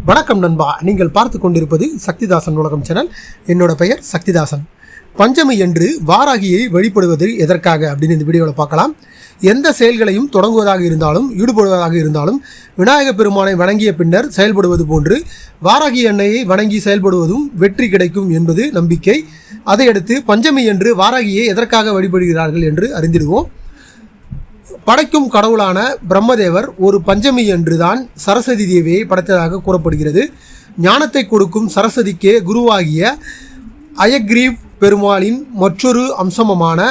வணக்கம் நண்பா, நீங்கள் பார்த்து கொண்டிருப்பது சக்திதாசன் உலகம் சேனல். என்னோட பெயர் சக்திதாசன். பஞ்சமி என்று வாராகியை வழிபடுவது எதற்காக அப்படின்னு இந்த வீடியோவில் பார்க்கலாம். எந்த செயல்களையும் தொடங்குவதாக இருந்தாலும் ஈடுபடுவதாக இருந்தாலும் விநாயகப் பெருமானை வணங்கிய பின்னர் செயல்படுவது போன்று வாராகி அன்னையை வணங்கி செயல்படுவதும் வெற்றி கிடைக்கும் என்பது நம்பிக்கை. அதையடுத்து பஞ்சமி என்று வாராகியை எதற்காக வழிபடுகிறார்கள் என்று அறிந்திடுவோம். படைக்கும் கடவுளான பிரம்மதேவர் ஒரு பஞ்சமி என்றுதான் சரஸ்வதி தேவியை படைத்ததாக கூறப்படுகிறது. ஞானத்தை கொடுக்கும் சரஸ்வதிக்கே குருவாகிய அயக்ரீவ் பெருமாளின் மற்றொரு அம்சமான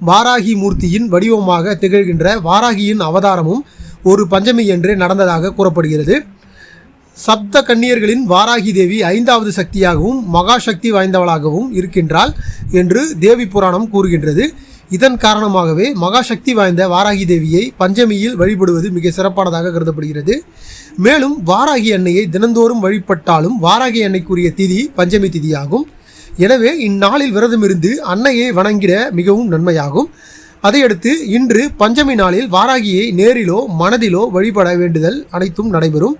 வாராகி மூர்த்தியின் வடிவமாக திகழ்கின்ற வாராகியின் அவதாரமும் ஒரு பஞ்சமி என்றே நடந்ததாக கூறப்படுகிறது. சப்த கன்னியர்களின் வாராகி தேவி 5வது சக்தியாகவும் மகா சக்தி வாய்ந்தவளாகவும் இருக்கின்றாள் என்று தேவி புராணம் கூறுகின்றது. இதன் காரணமாகவே மகா சக்தி வாய்ந்த வாராகி தேவியை பஞ்சமியில் வழிபடுவது மிக சிறப்பானதாக கருதப்படுகிறது. மேலும் வாராகி அன்னையை தினந்தோறும் வழிபட்டாலும் வாராகி அன்னைக்குரிய திதி பஞ்சமி திதியாகும். எனவே இந்நாளில் விரதமிருந்து அன்னையை வணங்கிட மிகவும் நன்மையாகும். அதையடுத்து இன்று பஞ்சமி நாளில் வாராகியை நேரிலோ மனதிலோ வழிபட வேண்டுதல் அனைத்தும் நடைபெறும்.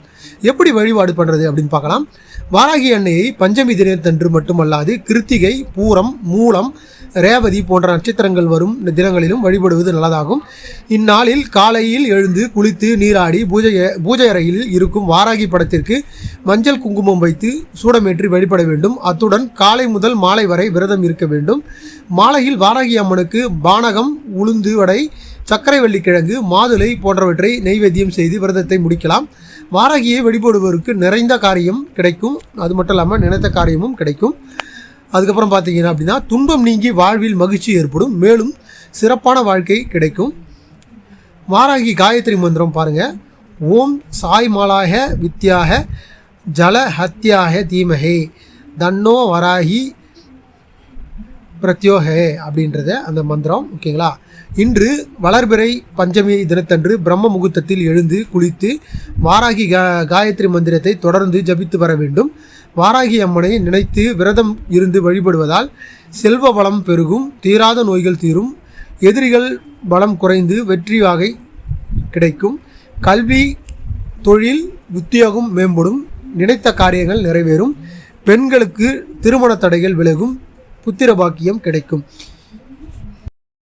எப்படி வழிபாடு பண்ணுறது அப்படின்னு பார்க்கலாம். வாராகி அன்னையை பஞ்சமி தினத்தன்று மட்டுமல்லாது கிருத்திகை, பூரம், மூலம், ரேவதி போன்ற நட்சத்திரங்கள் வரும் தினங்களிலும் வழிபடுவது நல்லதாகும். இந்நாளில் காலையில் எழுந்து குளித்து நீராடி பூஜை அறையில் இருக்கும் வாராகி படத்திற்கு மஞ்சள் குங்குமம் வைத்து சூடமேற்றி வழிபட வேண்டும். அத்துடன் காலை முதல் மாலை வரை விரதம் இருக்க வேண்டும். மாலையில் வாராகி அம்மனுக்கு பானகம், உளுந்து வடை, சர்க்கரை வள்ளிக்கிழங்கு, மாதுளை போன்றவற்றை நெய்வேத்தியம் செய்து விரதத்தை முடிக்கலாம். வாராகியை வழிபடுவதற்கு நிறைந்த காரியம் கிடைக்கும். அது மட்டும் இல்லாமல் நினைத்த காரியமும் கிடைக்கும். அதுக்கப்புறம் பார்த்தீங்கன்னா அப்படின்னா துன்பம் நீங்கி வாழ்வில் மகிழ்ச்சி ஏற்படும். மேலும் சிறப்பான வாழ்க்கை கிடைக்கும். வாராகி காயத்ரி மந்திரம் பாருங்கள். ஓம் சாய் மாலாக வித்யாக ஜல ஹத்யாக தீமஹே தன்னோ வராகி பிரத்யோகே அப்படின்றத அந்த மந்திரம். ஓகேங்களா. இன்று வளர்பிறை பஞ்சமி தினத்தன்று பிரம்ம முகூர்த்தத்தில் எழுந்து குளித்து வாராகி காயத்ரி மந்திரத்தை தொடர்ந்து ஜபித்து வர வேண்டும். வாராகி அம்மனை நினைத்து விரதம் இருந்து வழிபடுவதால் செல்வ வளம் பெருகும், தீராத நோய்கள் தீரும், எதிரிகள் பலம் குறைந்து வெற்றி வாகை கிடைக்கும், கல்வி, தொழில், உத்தியோகம் மேம்படும், நினைத்த காரியங்கள் நிறைவேறும், பெண்களுக்கு திருமண தடைகள் விலகும், புத்திர பாக்கியம் கிடைக்கும்.